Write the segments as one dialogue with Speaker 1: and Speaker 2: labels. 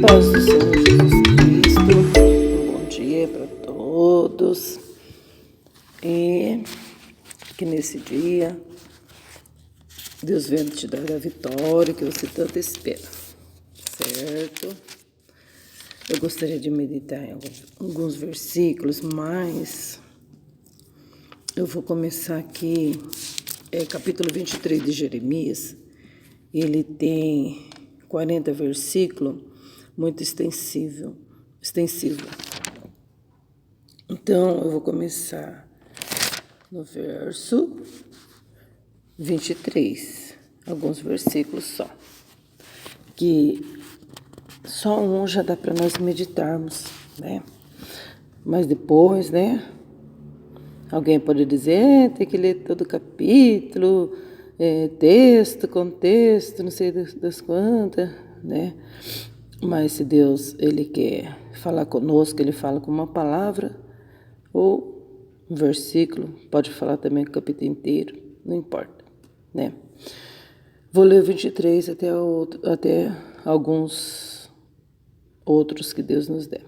Speaker 1: Paz do Senhor Jesus Cristo, um bom dia para todos. E que nesse dia Deus venha te dar a vitória que você tanto espera, certo? Eu gostaria de meditar em alguns versículos, mas eu vou começar aqui, capítulo 23 de Jeremias. Ele tem 40 versículos, muito extensivo. Então, eu vou começar no verso 23, alguns versículos só, que só um já dá para nós meditarmos, né? Mas depois, né, alguém pode dizer, tem que ler todo o capítulo, texto, contexto, não sei das quantas, né? Mas se Deus, Ele quer falar conosco, Ele fala com uma palavra ou um versículo, pode falar também o capítulo inteiro, não importa, né? Vou ler o 23 até alguns outros que Deus nos der,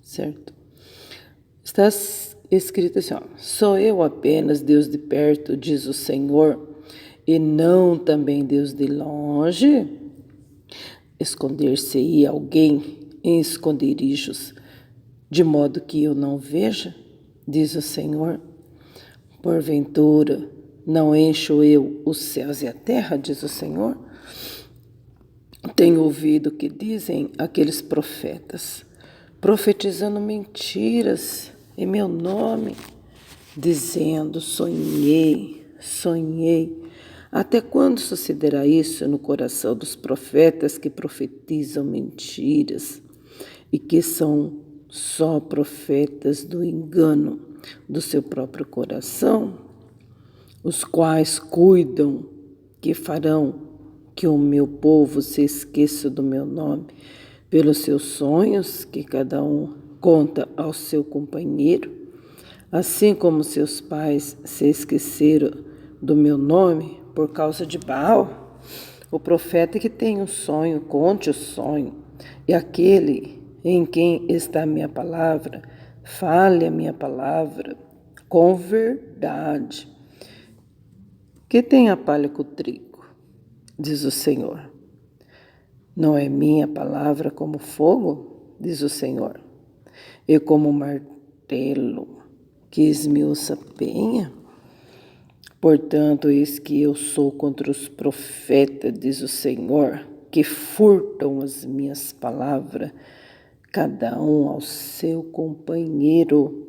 Speaker 1: certo? Está escrito assim, ó, sou eu apenas Deus de perto, diz o Senhor, e não também Deus de longe? Esconder-se-ia alguém em esconderijos, de modo que eu não veja, diz o Senhor. Porventura, não encho eu os céus e a terra, diz o Senhor? Tenho ouvido o que dizem aqueles profetas, profetizando mentiras em meu nome, dizendo, sonhei. Até quando sucederá isso no coração dos profetas que profetizam mentiras e que são só profetas do engano do seu próprio coração, os quais cuidam que farão que o meu povo se esqueça do meu nome pelos seus sonhos que cada um conta ao seu companheiro, assim como seus pais se esqueceram do meu nome por causa de Baal. O profeta que tem um sonho, conte o sonho, e aquele em quem está a minha palavra, fale a minha palavra com verdade. Que tem a palha com o trigo, diz o Senhor. Não é minha palavra como fogo, diz o Senhor, e como martelo que esmiuça penha? Portanto, eis que eu sou contra os profetas, diz o Senhor, que furtam as minhas palavras, cada um ao seu companheiro.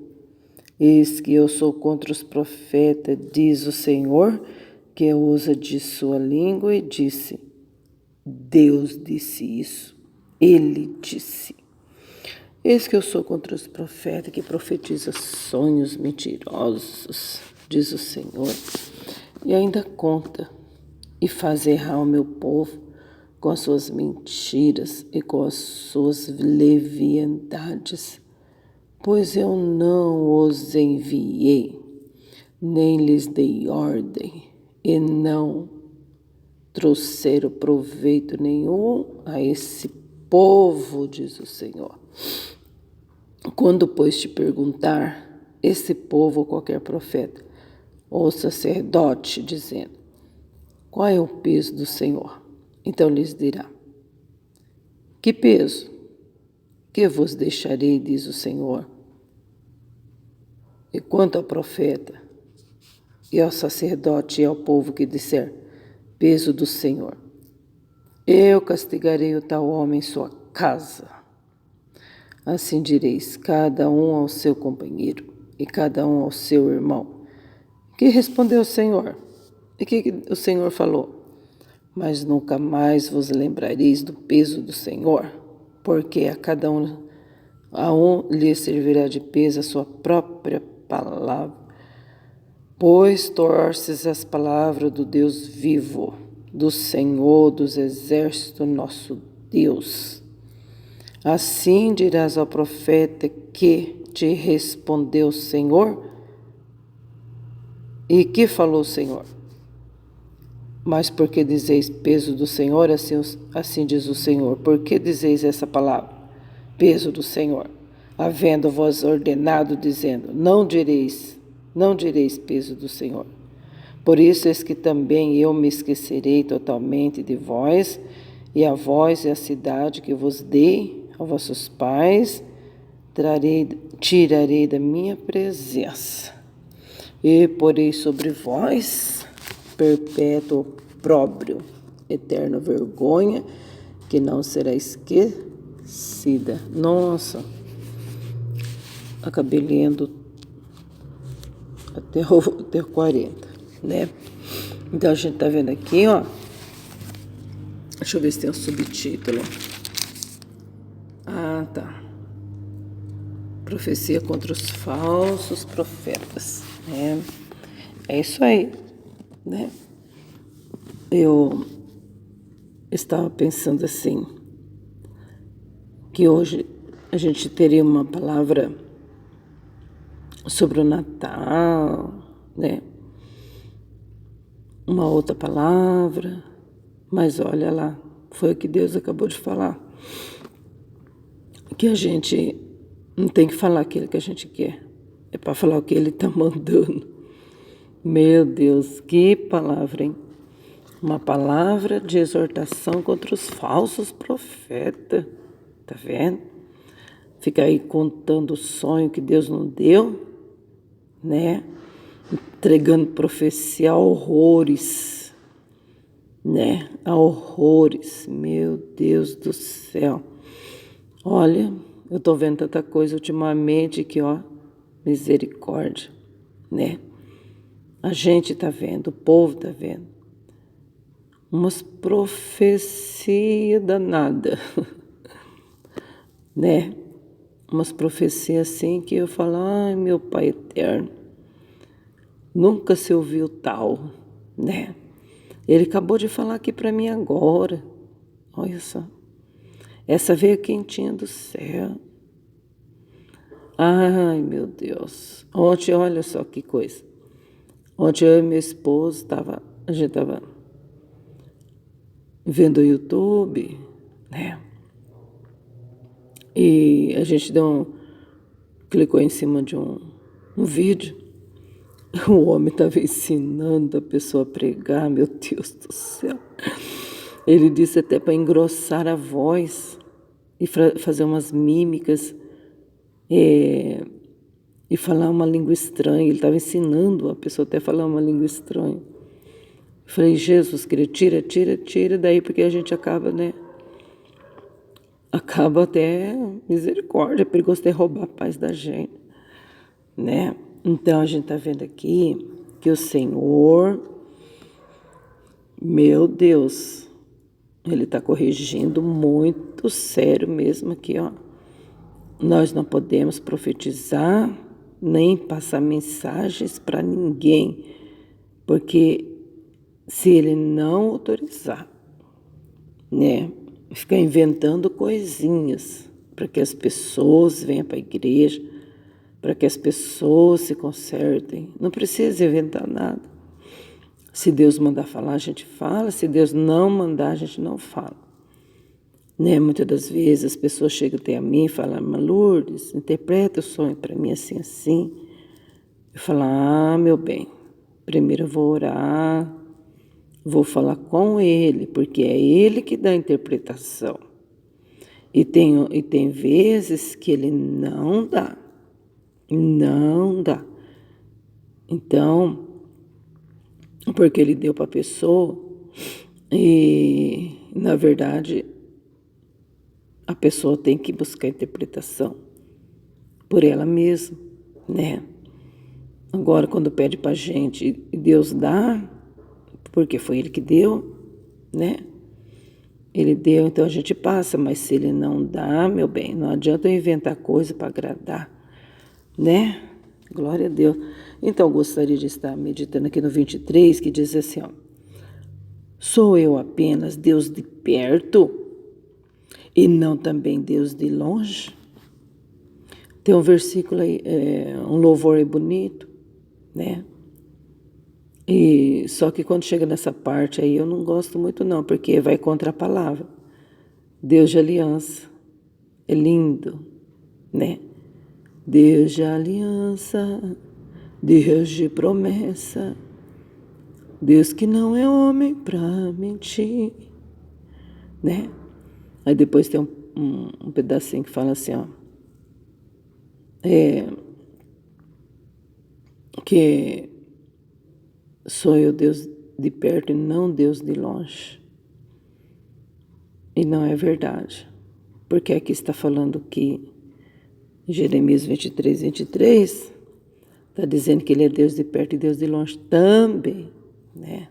Speaker 1: Eis que eu sou contra os profetas, diz o Senhor, que usa de sua língua e disse, Deus disse isso, Ele disse. Eis que eu sou contra os profetas que profetizam sonhos mentirosos, diz o Senhor, e ainda conta e faz errar o meu povo com as suas mentiras e com as suas leviandades, pois eu não os enviei, nem lhes dei ordem, e não trouxeram proveito nenhum a esse povo, diz o Senhor. Quando, pois, te perguntar esse povo ou qualquer profeta ou sacerdote, dizendo, qual é o peso do Senhor? Então lhes dirá, que peso? Que vos deixarei, diz o Senhor. E quanto ao profeta, e ao sacerdote e ao povo que disser, peso do Senhor, eu castigarei o tal homem em sua casa. Assim direis, cada um ao seu companheiro, e cada um ao seu irmão. Que respondeu o Senhor? E que o Senhor falou? Mas nunca mais vos lembrareis do peso do Senhor, porque a um lhe servirá de peso a sua própria palavra. Pois torces as palavras do Deus vivo, do Senhor dos exércitos, nosso Deus. Assim dirás ao profeta que te respondeu o Senhor. E que falou o Senhor? Mas porque dizeis peso do Senhor, assim diz o Senhor. Por que dizeis essa palavra? Peso do Senhor. Havendo vós ordenado, dizendo, não direis peso do Senhor. Por isso é que também eu me esquecerei totalmente de vós, e a vós e a cidade que vos dei, a vossos pais, tirarei da minha presença. E porei sobre vós perpétuo opróbrio, eterna vergonha, que não será esquecida. Nossa, acabei lendo até o 40, né? Então a gente tá vendo aqui, ó. Deixa eu ver se tem um subtítulo. Ah, tá. Profecia contra os falsos profetas, né? É isso aí, né? Eu estava pensando assim, que hoje a gente teria uma palavra sobre o Natal, né? Uma outra palavra, mas olha lá, foi o que Deus acabou de falar, que a gente não tem que falar aquilo que a gente quer, é para falar o que Ele está mandando. Meu Deus, que palavra, hein? Uma palavra de exortação contra os falsos profetas, tá vendo? Fica aí contando o sonho que Deus não deu, né? Entregando profecia a horrores, né? A horrores, meu Deus do céu. Olha, eu tô vendo tanta coisa ultimamente que, ó, misericórdia, né? A gente tá vendo, o povo tá vendo. Umas profecias danadas, né? Umas profecias assim que eu falo, ai meu Pai eterno, nunca se ouviu tal, né? Ele acabou de falar aqui para mim agora, olha só. Essa veio quentinha do céu. Ai meu Deus. Ontem, olha só que coisa. Ontem eu e meu esposo a gente estava vendo o YouTube, né? E a gente clicou em cima de um vídeo. O homem estava ensinando a pessoa a pregar, meu Deus do céu. Ele disse até para engrossar a voz e fazer umas mímicas e falar uma língua estranha. Ele estava ensinando a pessoa até a falar uma língua estranha. Eu falei, Jesus, querido, tira daí, porque a gente acaba, né? Acaba até, misericórdia, é perigoso até roubar a paz da gente, né? Então a gente está vendo aqui que o Senhor, meu Deus, Ele está corrigindo muito sério mesmo aqui, ó. Nós não podemos profetizar nem passar mensagens para ninguém, porque se Ele não autorizar, né, ficar inventando coisinhas para que as pessoas venham para a igreja, para que as pessoas se consertem. Não precisa inventar nada. Se Deus mandar falar, a gente fala. Se Deus não mandar, a gente não fala. Né? Muitas das vezes as pessoas chegam até a mim e falam, mas Lourdes, interpreta o sonho para mim assim, assim. Eu falo, meu bem, primeiro eu vou orar, vou falar com Ele, porque é Ele que dá a interpretação. E tem vezes que Ele não dá. Não dá. Então, porque Ele deu para a pessoa e, na verdade, a pessoa tem que buscar interpretação por ela mesma, né? Agora, quando pede para a gente e Deus dá, porque foi Ele que deu, né? Ele deu, então a gente passa, mas se Ele não dá, meu bem, não adianta eu inventar coisa para agradar, né? Glória a Deus. Então, eu gostaria de estar meditando aqui no 23, que diz assim, ó. Sou eu apenas Deus de perto e não também Deus de longe? Tem um versículo aí, um louvor aí bonito, né? E só que quando chega nessa parte aí eu não gosto muito não, porque vai contra a palavra. Deus de aliança. É lindo, né? Deus de aliança, Deus de promessa, Deus que não é homem pra mentir, né? Aí depois tem um pedacinho que fala assim, ó, que sou eu Deus de perto e não Deus de longe. E não é verdade, porque aqui está falando que Jeremias 23, está dizendo que ele é Deus de perto e Deus de longe também, né?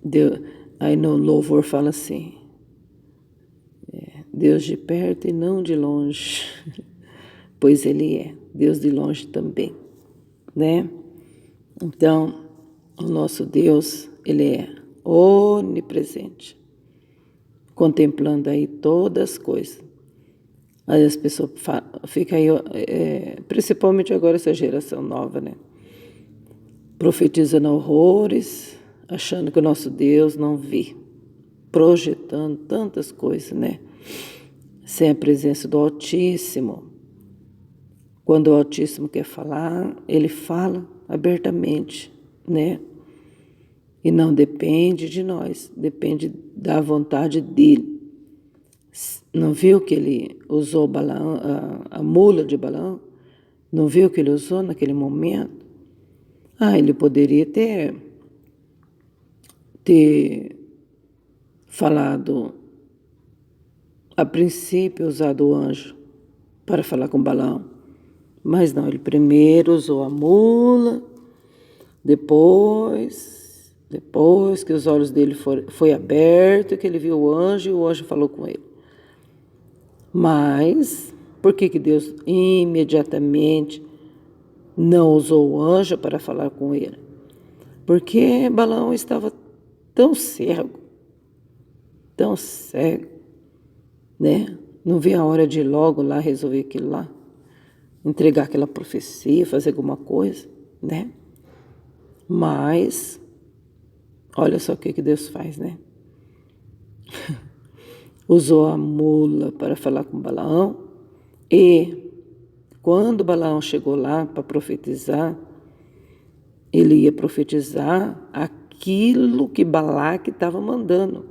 Speaker 1: Deus, aí no louvor fala assim, Deus de perto e não de longe, pois ele é Deus de longe também, né? Então, o nosso Deus, ele é onipresente, contemplando aí todas as coisas. Aí as pessoas ficam aí, principalmente agora essa geração nova, né? Profetizando horrores, achando que o nosso Deus não vê, projetando tantas coisas, né? Sem a presença do Altíssimo. Quando o Altíssimo quer falar, ele fala abertamente, né? E não depende de nós, depende da vontade dele. Não viu que ele usou Balaão, a mula de Balaão? Não viu que ele usou naquele momento? Ele poderia ter falado, a princípio, usado o anjo para falar com Balaão. Mas não, ele primeiro usou a mula, depois que os olhos dele foi aberto, que ele viu o anjo e o anjo falou com ele. Mas, por que Deus imediatamente não usou o anjo para falar com ele? Porque Balaão estava tão cego, né? Não via a hora de ir logo lá resolver aquilo lá, entregar aquela profecia, fazer alguma coisa, né? Mas, olha só o que Deus faz, né? Usou a mula para falar com Balaão e quando Balaão chegou lá para profetizar, ele ia profetizar aquilo que Balaque estava mandando,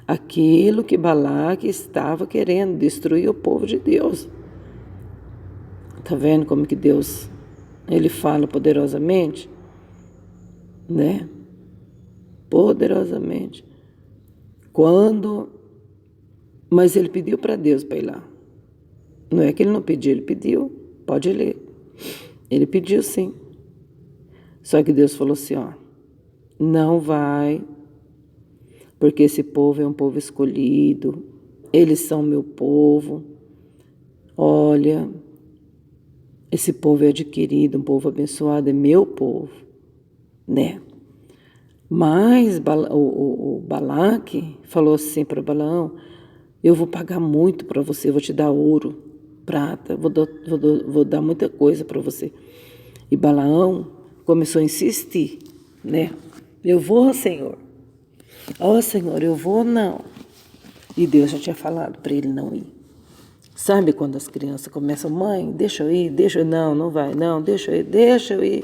Speaker 1: aquilo que Balaque estava querendo, destruir o povo de Deus. Tá vendo como que Deus, ele fala poderosamente, né? Poderosamente. Mas ele pediu para Deus para ir lá. Não é que ele não pediu, ele pediu, pode ler. Ele pediu sim. Só que Deus falou assim, ó, não vai, porque esse povo é um povo escolhido, eles são meu povo. Olha, esse povo é adquirido, um povo abençoado, é meu povo, né? Mas o Balaque falou assim para Balaão, eu vou pagar muito para você, vou te dar ouro, prata, vou dar muita coisa para você. E Balaão começou a insistir, né? Eu vou, Senhor. Senhor, eu vou, não. E Deus já tinha falado para ele não ir. Sabe quando as crianças começam, mãe, deixa eu ir, não vai, não, deixa eu ir.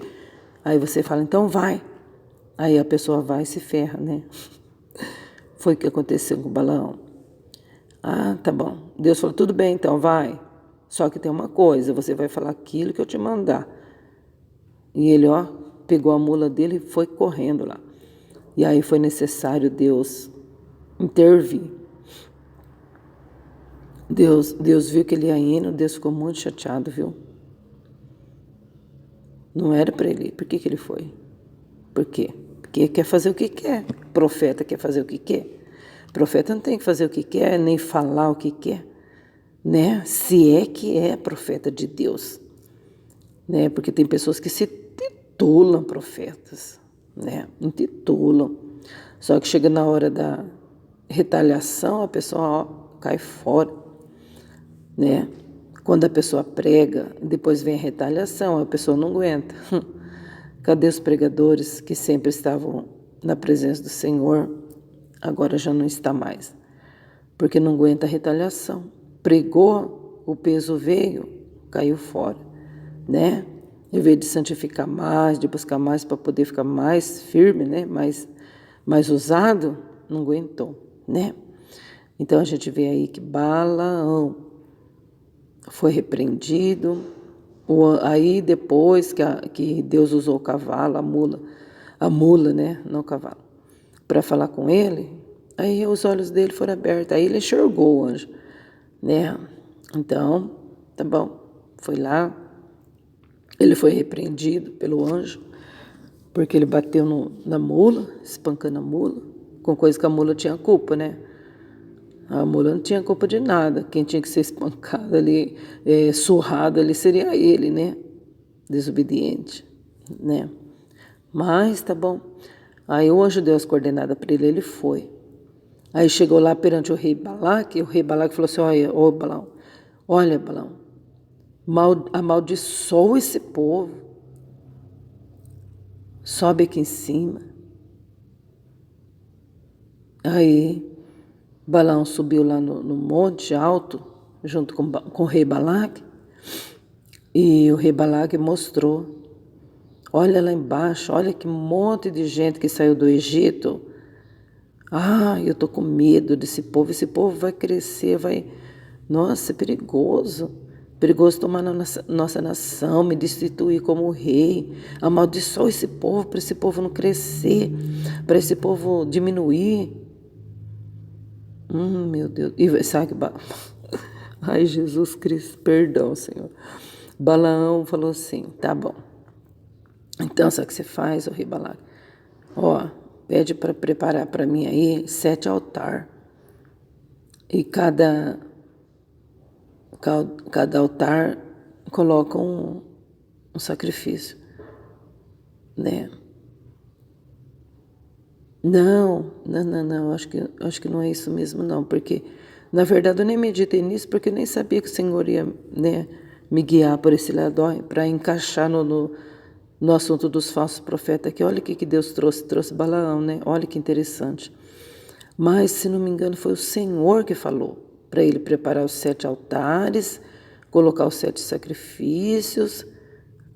Speaker 1: Aí você fala, então vai. Aí a pessoa vai e se ferra, né? Foi o que aconteceu com o Balaão. Tá bom. Deus falou, tudo bem, então vai. Só que tem uma coisa, você vai falar aquilo que eu te mandar. E ele, pegou a mula dele e foi correndo lá. E aí foi necessário Deus intervir. Deus viu que ele ia indo, Deus ficou muito chateado, viu? Não era para ele ir. Por que ele foi? Por quê? Porque quer fazer o que quer. Profeta quer fazer o que quer. Profeta não tem que fazer o que quer, nem falar o que quer, né? Se é que é profeta de Deus, né? Porque tem pessoas que se intitulam profetas, né? Intitulam. Só que chega na hora da retaliação, a pessoa cai fora, né? Quando a pessoa prega, depois vem a retaliação, a pessoa não aguenta. Cadê os pregadores que sempre estavam na presença do Senhor? Agora já não está mais, porque não aguenta a retaliação. Pregou, o peso veio, caiu fora, né? Em vez de santificar mais, de buscar mais para poder ficar mais firme, né? Mais usado, não aguentou, né? Então a gente vê aí que Balaão foi repreendido. Aí depois que Deus usou o cavalo, a mula, né? Não o cavalo, para falar com ele, aí os olhos dele foram abertos, aí ele enxergou o anjo, né? Então, tá bom, foi lá, ele foi repreendido pelo anjo, porque ele bateu na mula, espancando a mula, com coisa que a mula tinha culpa, né? A mula não tinha culpa de nada, quem tinha que ser espancado ali, surrado ali seria ele, né? Desobediente, né? Mas tá bom. Aí o anjo deu as coordenadas para ele, ele foi. Aí chegou lá perante o rei Balaque, e o rei Balaque falou assim: olha, Balaão, amaldiçoa esse povo, sobe aqui em cima. Aí Balaão subiu lá no monte alto, junto com o rei Balaque, e o rei Balaque mostrou: olha lá embaixo, olha que monte de gente que saiu do Egito. Eu tô com medo desse povo. Esse povo vai crescer, Nossa, é perigoso. Perigoso tomar na nossa nação, me destituir como rei. Amaldiçoa esse povo, para esse povo não crescer, para esse povo diminuir. Meu Deus. E sabe que... Ai, Jesus Cristo, perdão, Senhor. Balaão falou assim, tá bom. Então, sabe o que você faz, o rei Balaque? Pede para preparar para mim aí 7 altares. E cada altar coloca um sacrifício, né? Não, acho que não é isso mesmo não, porque na verdade eu nem meditei nisso, porque eu nem sabia que o Senhor ia, né, me guiar por esse lado, para encaixar no assunto dos falsos profetas aqui. Olha o que Deus trouxe Balaão, né? Olha que interessante. Mas, se não me engano, foi o Senhor que falou para ele preparar os 7 altares, colocar os 7 sacrifícios,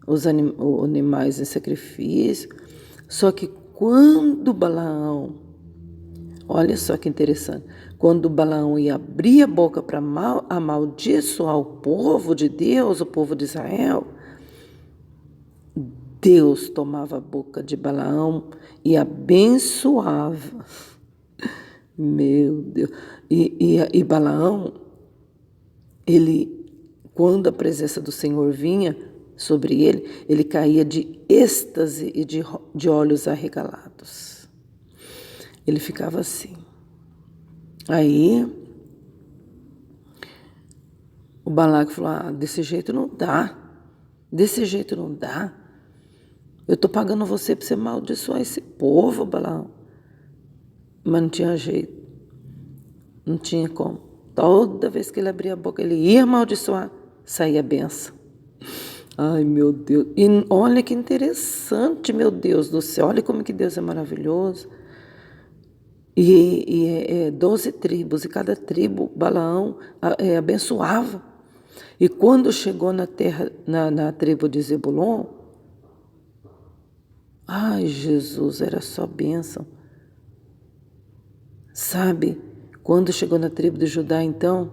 Speaker 1: os animais em sacrifício. Só que quando Balaão, olha só que interessante, quando Balaão ia abrir a boca para amaldiçoar o povo de Deus, o povo de Israel, Deus tomava a boca de Balaão e abençoava. Meu Deus. E Balaão, quando a presença do Senhor vinha sobre ele caía de êxtase e de olhos arregalados. Ele ficava assim. Aí, o Balaque falou: desse jeito não dá. Desse jeito não dá. Eu estou pagando você para você amaldiçoar esse povo, Balaão. Mas não tinha jeito. Não tinha como. Toda vez que ele abria a boca, ele ia amaldiçoar, saía a benção. Ai, meu Deus. E olha que interessante, meu Deus do céu. Olha como que Deus é maravilhoso. E 12 tribos, e cada tribo, Balaão abençoava. E quando chegou na terra, na tribo de Zebulon, ai, Jesus, era só bênção. Sabe, quando chegou na tribo de Judá, então,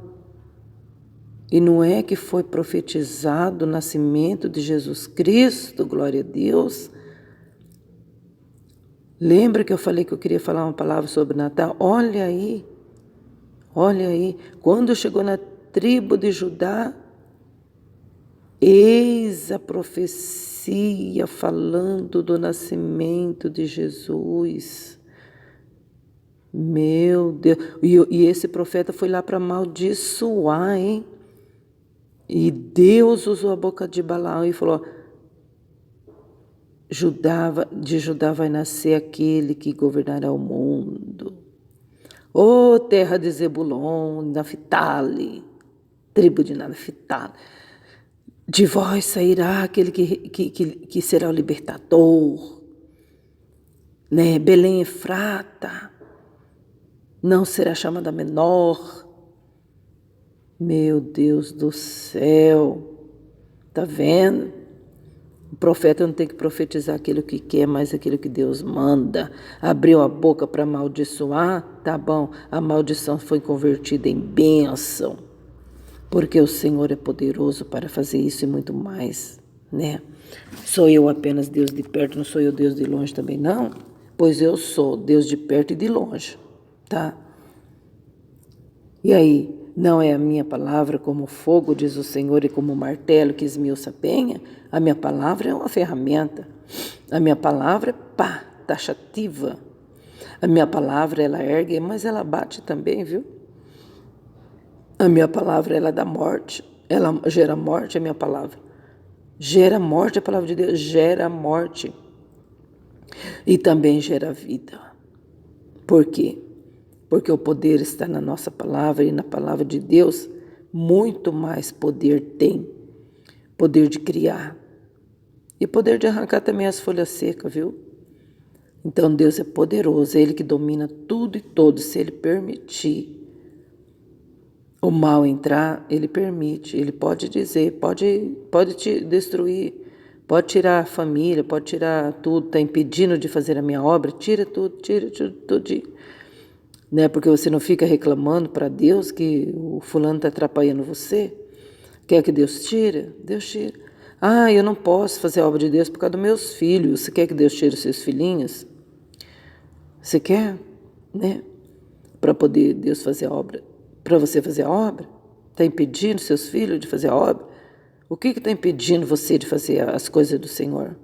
Speaker 1: e não é que foi profetizado o nascimento de Jesus Cristo, glória a Deus. Lembra que eu falei que eu queria falar uma palavra sobre Natal? Olha aí, quando chegou na tribo de Judá, eis a profecia falando do nascimento de Jesus. Meu Deus, e esse profeta foi lá para amaldiçoar, hein? E Deus usou a boca de Balaão e falou: de Judá vai nascer aquele que governará o mundo. Ô terra de Zebulon, Naphtali, tribo de Naphtali. De vós sairá aquele que será o libertador, né? Belém Efrata não será chamada menor. Meu Deus do céu, tá vendo? O profeta não tem que profetizar aquilo que quer, mas aquilo que Deus manda. Abriu a boca para amaldiçoar, tá bom, a maldição foi convertida em bênção, porque o Senhor é poderoso para fazer isso e muito mais, né? Sou eu apenas Deus de perto, não sou eu Deus de longe também, não? Pois eu sou Deus de perto e de longe, tá? E aí, não é a minha palavra como fogo, diz o Senhor, e como martelo que esmiuça a penha? A minha palavra é uma ferramenta. A minha palavra é pá, taxativa. A minha palavra, ela ergue, mas ela bate também, viu? A minha palavra, ela dá morte. Ela gera morte, a minha palavra. Gera morte, a palavra de Deus gera morte. E também gera vida. Por quê? Porque o poder está na nossa palavra e na palavra de Deus, muito mais poder tem. Poder de criar. E poder de arrancar também as folhas secas, viu? Então Deus é poderoso, é Ele que domina tudo e todos. Se Ele permitir o mal entrar, Ele permite. Ele pode dizer, pode te destruir, pode tirar a família, pode tirar tudo, está impedindo de fazer a minha obra, tira tudo, tudo. Né? Porque você não fica reclamando para Deus que o fulano está atrapalhando você. Quer que Deus tire? Deus tira. Ah, eu não posso fazer a obra de Deus por causa dos meus filhos. Você quer que Deus tire os seus filhinhos? Você quer? Né? Para poder Deus fazer a obra. Para você fazer a obra? Está impedindo seus filhos de fazer a obra? O que está impedindo você de fazer as coisas do Senhor?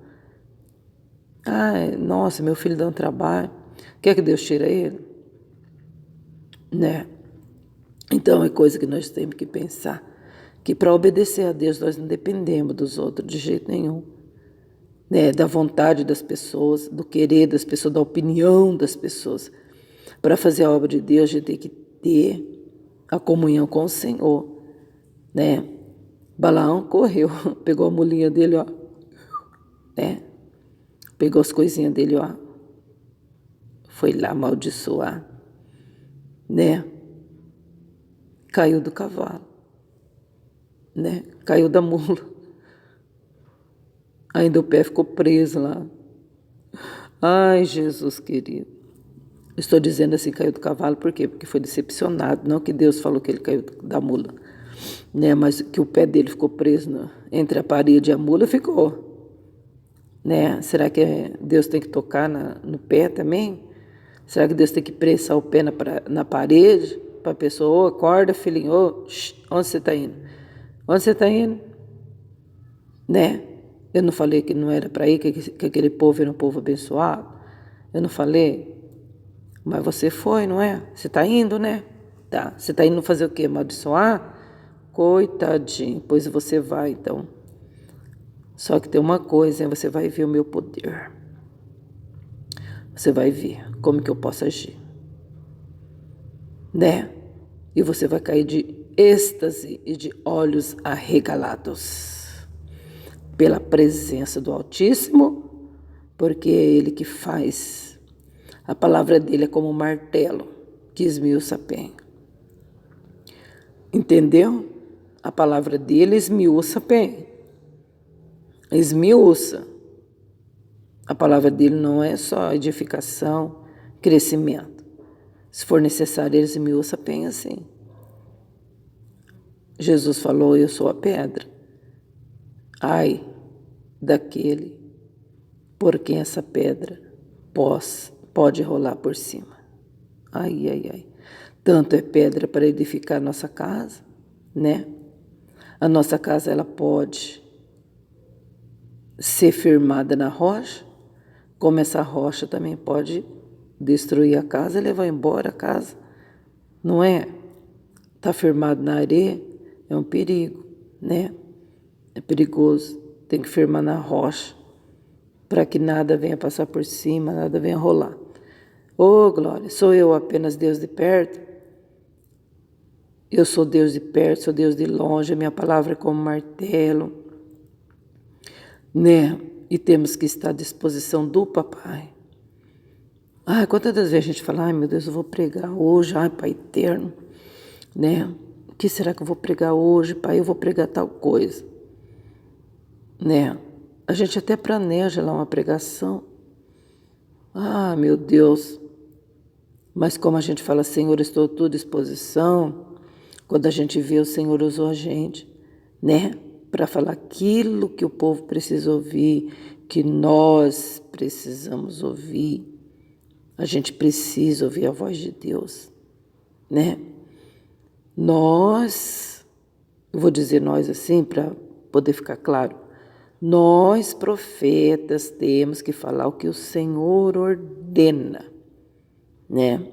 Speaker 1: Ah, nossa, meu filho dá um trabalho. Quer que Deus tire ele? Né? Então é coisa que nós temos que pensar, que para obedecer a Deus nós não dependemos dos outros de jeito nenhum, né? Da vontade das pessoas, do querer das pessoas, da opinião das pessoas. Para fazer a obra de Deus a gente tem que ter a comunhão com o Senhor, né? Balaão correu, pegou a mulinha dele, ó, né? Pegou as coisinhas dele, ó, foi lá amaldiçoar, né? Caiu do cavalo, né? Caiu da mula. Ainda o pé ficou preso lá. Ai, Jesus querido. Estou dizendo assim, caiu do cavalo, por quê? Porque foi decepcionado, não que Deus falou que ele caiu da mula, né? Mas que o pé dele ficou preso entre a parede e a mula, ficou, né? Será que Deus tem que tocar no pé também? Será que Deus tem que pressar o pé na parede para a pessoa, acorda, filhinho, onde você está indo? Onde você está indo? Né? Eu não falei que não era para ir, que aquele povo era um povo abençoado? Eu não falei? Mas você foi, não é? Você está indo, né? Tá. Você está indo fazer o quê? Amaldiçoar? Coitadinho, pois você vai, então. Só que tem uma coisa, hein? Você vai ver o meu poder. Você vai ver como que eu posso agir. Né? E você vai cair de êxtase e de olhos arregalados pela presença do Altíssimo, porque é Ele que faz. A palavra dele é como um martelo que esmiuça a penha. Entendeu? A palavra dele esmiuça a penha. Esmiuça. A palavra dele não é só edificação, crescimento. Se for necessário, ele esmiuça a penha, sim. Jesus falou, eu sou a pedra. Ai daquele por quem essa pedra pode rolar por cima. Ai, ai, ai. Tanto é pedra para edificar a nossa casa, né? A nossa casa, ela pode ser firmada na rocha, como essa rocha também pode destruir a casa e levar embora a casa. Não é? Está firmado na areia, é um perigo, né? É perigoso. Tem que firmar na rocha, para que nada venha passar por cima, nada venha rolar. Oh, glória, sou eu apenas Deus de perto? Eu sou Deus de perto, sou Deus de longe, a minha palavra é como martelo. né? E temos que estar à disposição do papai. Quantas das vezes a gente fala, meu Deus, eu vou pregar hoje, Pai eterno, né? O que será que eu vou pregar hoje, Pai? Eu vou pregar tal coisa, né? A gente até planeja lá uma pregação. Meu Deus. Mas como a gente fala, Senhor, estou à tua disposição, quando a gente vê, o Senhor usou a gente, né? Para falar aquilo que o povo precisa ouvir, que nós precisamos ouvir. A gente precisa ouvir a voz de Deus, né? Nós, eu vou dizer nós assim para poder ficar claro, nós profetas temos que falar o que o Senhor ordena, né?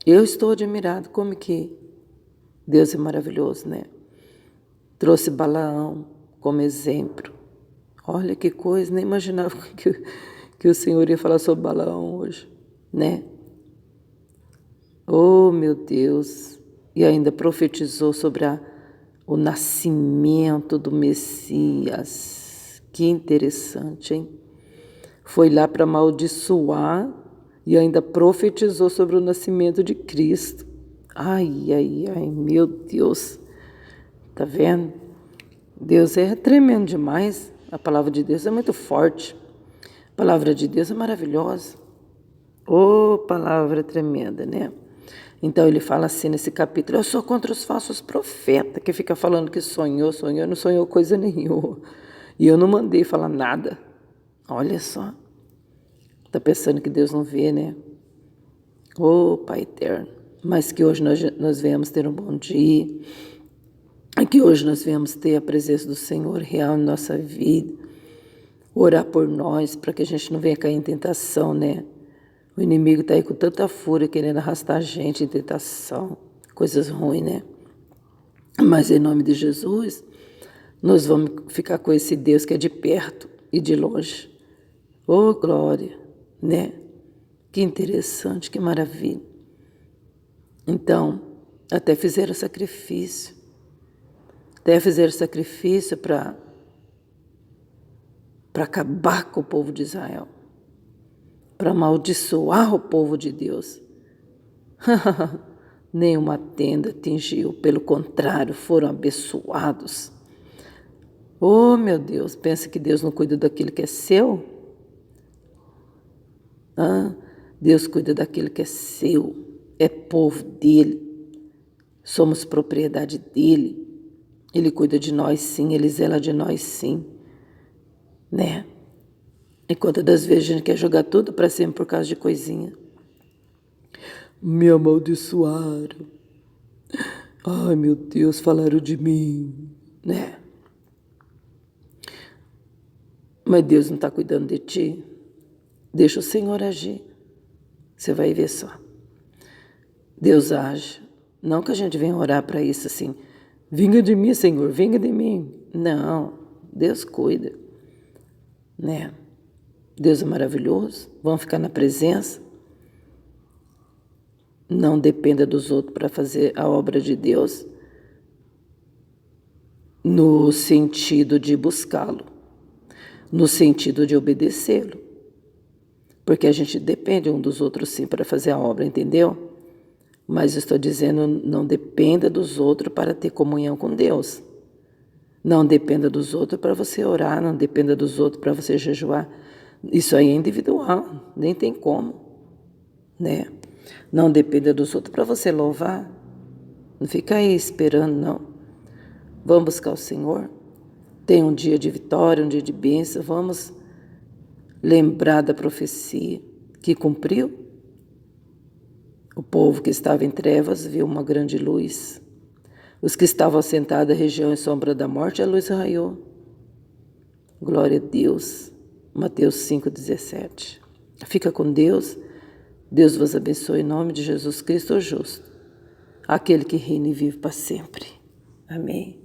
Speaker 1: Eu estou admirado como que Deus é maravilhoso, né? Trouxe Balaão como exemplo. Olha que coisa, nem imaginava que o Senhor ia falar sobre Balaão hoje, né? Oh, meu Deus! E ainda profetizou sobre o nascimento do Messias. Que interessante, hein? Foi lá para amaldiçoar e ainda profetizou sobre o nascimento de Cristo. Ai, meu Deus! Tá vendo? Deus é tremendo demais. A palavra de Deus é muito forte. A palavra de Deus é maravilhosa. Oh, palavra tremenda, né? Então ele fala assim nesse capítulo, eu sou contra os falsos profetas, que fica falando que sonhou, não sonhou coisa nenhuma. E eu não mandei falar nada. Olha só. Tá pensando que Deus não vê, né? Oh, Pai eterno. Mas que hoje nós venhamos ter um bom dia. E que hoje nós venhamos ter a presença do Senhor real em nossa vida. Orar por nós, para que a gente não venha cair em tentação, né? O inimigo está aí com tanta fúria, querendo arrastar a gente em tentação. Coisas ruins, né? Mas em nome de Jesus, nós vamos ficar com esse Deus que é de perto e de longe. Oh, glória, né? Que interessante, que maravilha. Então, até fizeram sacrifício. Até fizeram sacrifício para acabar com o povo de Israel. Para amaldiçoar o povo de Deus. Nenhuma tenda atingiu, pelo contrário, foram abençoados. Oh, meu Deus, pensa que Deus não cuida daquilo que é seu? Deus cuida daquilo que é seu, é povo dele, somos propriedade dele. Ele cuida de nós sim, ele zela de nós sim, né? E quantas das vezes a gente quer jogar tudo para cima por causa de coisinha? Me amaldiçoaram. Ai, meu Deus, falaram de mim, né? Mas Deus não está cuidando de ti? Deixa o Senhor agir. Você vai ver só. Deus age. Não que a gente venha orar para isso assim. Vinga de mim, Senhor, vinga de mim. Não, Deus cuida, né? Deus é maravilhoso. Vamos ficar na presença. Não dependa dos outros para fazer a obra de Deus. No sentido de buscá-lo. No sentido de obedecê-lo. Porque a gente depende um dos outros sim para fazer a obra, entendeu? Mas estou dizendo, não dependa dos outros para ter comunhão com Deus. Não dependa dos outros para você orar, não dependa dos outros para você jejuar. Isso aí é individual, nem tem como, né? Não dependa dos outros para você louvar. Não fica aí esperando, não. Vamos buscar o Senhor. Tem um dia de vitória, um dia de bênção. Vamos lembrar da profecia que cumpriu. O povo que estava em trevas viu uma grande luz. Os que estavam assentados na região em sombra da morte, a luz raiou. Glória a Deus. Mateus 5,17. Fica com Deus. Deus vos abençoe em nome de Jesus Cristo, o justo. Aquele que reina e vive para sempre. Amém.